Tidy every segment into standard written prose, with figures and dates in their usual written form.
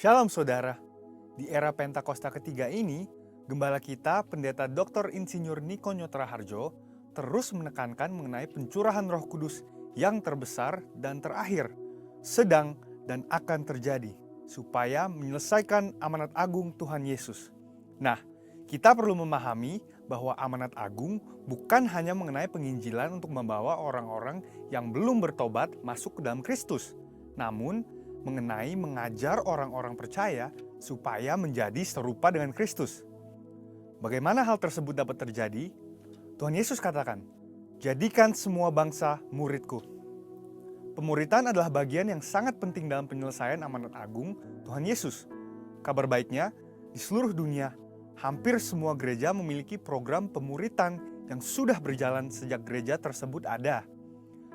Shalom saudara, di era Pentakosta ketiga ini, Gembala kita, Pendeta Dr. Insinyur Niko Nyotraharjo, terus menekankan mengenai pencurahan Roh Kudus yang terbesar dan terakhir, sedang dan akan terjadi, supaya menyelesaikan amanat agung Tuhan Yesus. Nah, kita perlu memahami bahwa amanat agung bukan hanya mengenai penginjilan untuk membawa orang-orang yang belum bertobat masuk ke dalam Kristus, namun mengenai mengajar orang-orang percaya supaya menjadi serupa dengan Kristus. Bagaimana hal tersebut dapat terjadi? Tuhan Yesus katakan, "Jadikan semua bangsa muridku." Pemuritan adalah bagian yang sangat penting dalam penyelesaian amanat agung Tuhan Yesus. Kabar baiknya, di seluruh dunia, hampir semua gereja memiliki program pemuritan yang sudah berjalan sejak gereja tersebut ada.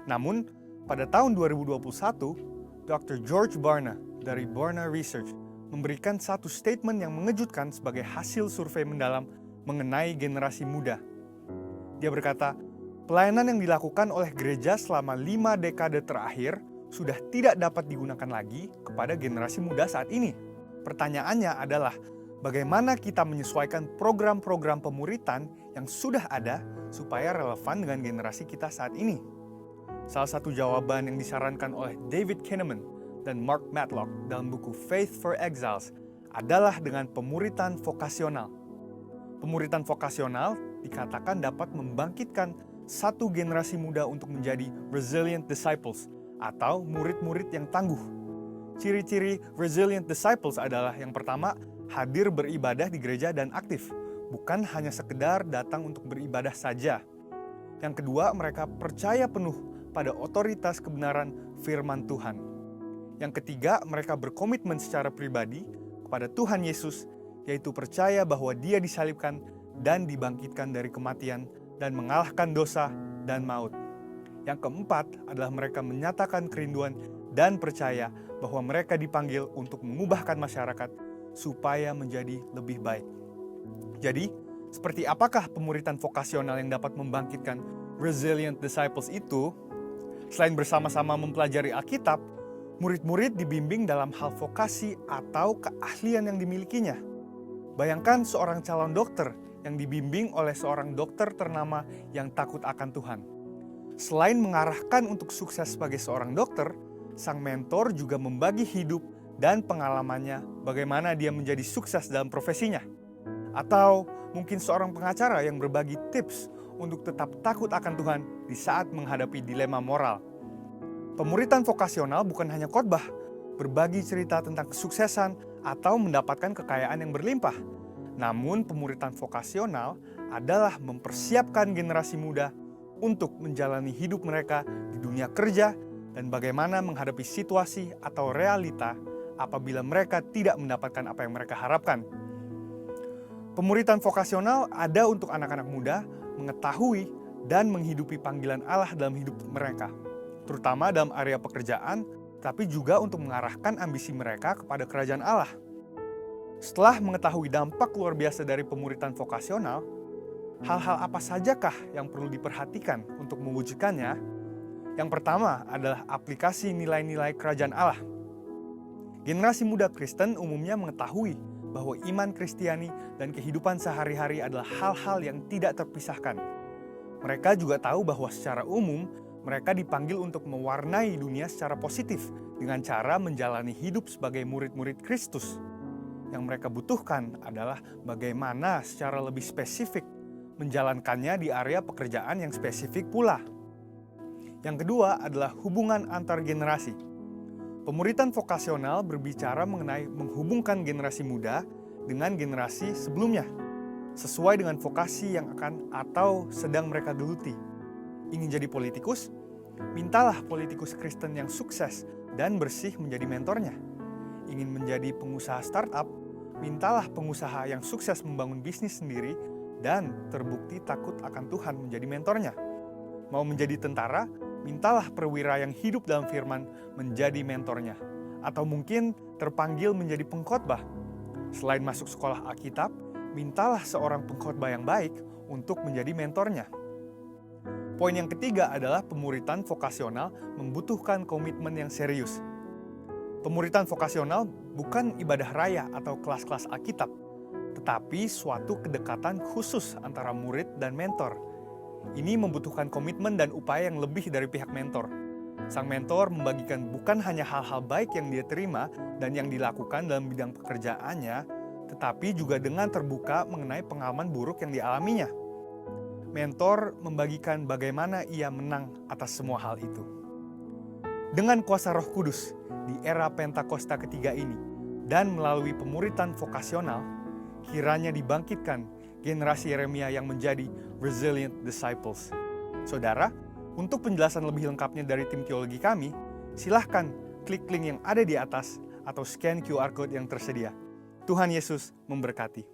Namun, pada tahun 2021, Dr. George Barna dari Barna Research memberikan satu statement yang mengejutkan sebagai hasil survei mendalam mengenai generasi muda. Dia berkata, pelayanan yang dilakukan oleh gereja selama 5 dekade terakhir sudah tidak dapat digunakan lagi kepada generasi muda saat ini. Pertanyaannya adalah, bagaimana kita menyesuaikan program-program pemuritan yang sudah ada supaya relevan dengan generasi kita saat ini? Salah satu jawaban yang disarankan oleh David Kinnaman dan Mark Matlock dalam buku Faith for Exiles adalah dengan pemuritan vokasional. Pemuritan vokasional dikatakan dapat membangkitkan satu generasi muda untuk menjadi resilient disciples atau murid-murid yang tangguh. Ciri-ciri resilient disciples adalah yang pertama, hadir beribadah di gereja dan aktif, bukan hanya sekedar datang untuk beribadah saja. Yang kedua, mereka percaya penuh pada otoritas kebenaran firman Tuhan. Yang ketiga, mereka berkomitmen secara pribadi kepada Tuhan Yesus, yaitu percaya bahwa Dia disalibkan dan dibangkitkan dari kematian dan mengalahkan dosa dan maut. Yang keempat adalah mereka menyatakan kerinduan dan percaya bahwa mereka dipanggil untuk mengubahkan masyarakat supaya menjadi lebih baik. Jadi, seperti apakah pemuritan vokasional yang dapat membangkitkan resilient disciples itu? Selain bersama-sama mempelajari Alkitab, murid-murid dibimbing dalam hal vokasi atau keahlian yang dimilikinya. Bayangkan seorang calon dokter yang dibimbing oleh seorang dokter ternama yang takut akan Tuhan. Selain mengarahkan untuk sukses sebagai seorang dokter, sang mentor juga membagi hidup dan pengalamannya bagaimana dia menjadi sukses dalam profesinya. Atau mungkin seorang pengacara yang berbagi tips untuk tetap takut akan Tuhan di saat menghadapi dilema moral. Pemuritan vokasional bukan hanya khotbah, berbagi cerita tentang kesuksesan atau mendapatkan kekayaan yang berlimpah. Namun pemuritan vokasional adalah mempersiapkan generasi muda untuk menjalani hidup mereka di dunia kerja dan bagaimana menghadapi situasi atau realita apabila mereka tidak mendapatkan apa yang mereka harapkan. Pemuritan vokasional ada untuk anak-anak muda mengetahui dan menghidupi panggilan Allah dalam hidup mereka, terutama dalam area pekerjaan, tapi juga untuk mengarahkan ambisi mereka kepada kerajaan Allah. Setelah mengetahui dampak luar biasa dari pemuritan vokasional, hal-hal apa sajakah yang perlu diperhatikan untuk mewujudkannya? Yang pertama adalah aplikasi nilai-nilai kerajaan Allah. Generasi muda Kristen umumnya mengetahui bahwa iman Kristiani dan kehidupan sehari-hari adalah hal-hal yang tidak terpisahkan. Mereka juga tahu bahwa secara umum mereka dipanggil untuk mewarnai dunia secara positif dengan cara menjalani hidup sebagai murid-murid Kristus. Yang mereka butuhkan adalah bagaimana secara lebih spesifik menjalankannya di area pekerjaan yang spesifik pula. Yang kedua adalah hubungan antar generasi. Pemuritan vokasional berbicara mengenai menghubungkan generasi muda dengan generasi sebelumnya, sesuai dengan vokasi yang akan atau sedang mereka geluti. Ingin jadi politikus? Mintalah politikus Kristen yang sukses dan bersih menjadi mentornya. Ingin menjadi pengusaha startup? Mintalah pengusaha yang sukses membangun bisnis sendiri dan terbukti takut akan Tuhan menjadi mentornya. Mau menjadi tentara? Mintalah perwira yang hidup dalam firman menjadi mentornya. Atau mungkin terpanggil menjadi pengkhotbah. Selain masuk sekolah Alkitab, mintalah seorang pengkhotbah yang baik untuk menjadi mentornya. Poin yang ketiga adalah pemuritan vokasional membutuhkan komitmen yang serius. Pemuritan vokasional bukan ibadah raya atau kelas-kelas Alkitab, tetapi suatu kedekatan khusus antara murid dan mentor. Ini membutuhkan komitmen dan upaya yang lebih dari pihak mentor. Sang mentor membagikan bukan hanya hal-hal baik yang dia terima dan yang dilakukan dalam bidang pekerjaannya, tetapi juga dengan terbuka mengenai pengalaman buruk yang dialaminya. Mentor membagikan bagaimana ia menang atas semua hal itu. Dengan kuasa Roh Kudus di era Pentakosta ketiga ini dan melalui pemuritan vokasional, kiranya dibangkitkan generasi Yeremia yang menjadi resilient disciples. Saudara, untuk penjelasan lebih lengkapnya dari tim teologi kami, silahkan klik link yang ada di atas atau scan QR Code yang tersedia. Tuhan Yesus memberkati.